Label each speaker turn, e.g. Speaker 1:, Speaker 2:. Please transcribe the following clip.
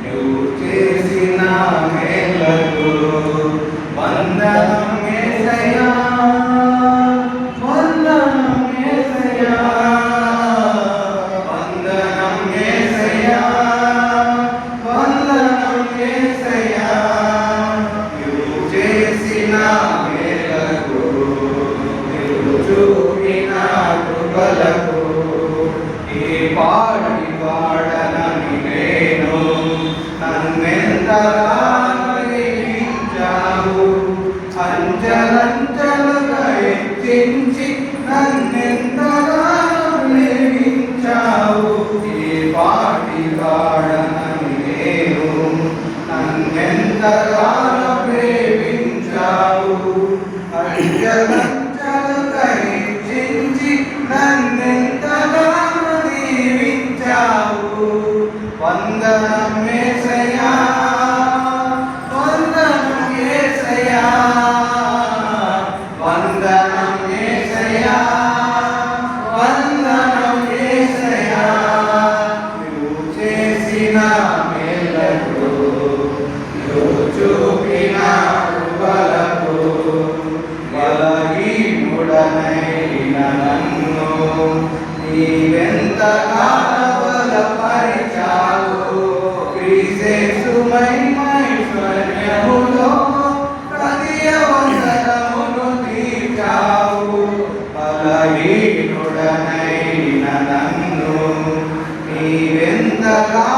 Speaker 1: నువ్వు చేసిన మేలకు వందనం యేసయ్యా, వందనం యేసయ్యా, వందనం యేసయ్యా, వందనం యేసయ్యా. నువ్వు చేసిన మేలకు, నువ్వు చూపిన కృపలకు ఈ పాడి పాడనని నేను నన్నెంతగా ప్రేమించావు, అంచలంచలుగా హెచ్చించి నన్నెంతగా ప్రేమించావు. ఈ పాడి పాడనని నేను నన్నెంతగా ప్రేమించావు, అంచలంచలుగా హెచ్చించి నన్నెంతగా వందనం యేసయ్యా, వందనం యేసయ్యా, వందనం యేసయ్యా, వందనం యేసయ్యా. నువ్వు చేసిన మేలకు, నువ్వు చూపిన కృపలకు బలహీనుడనైన నన్ను నీవెంతగానో పరిచావు. క్రీస్తు మహిమైశ్వర్యములో ప్రతి అవసరమును తీర్చావు. బలహీనుడనైన నన్ను నీవెంతగా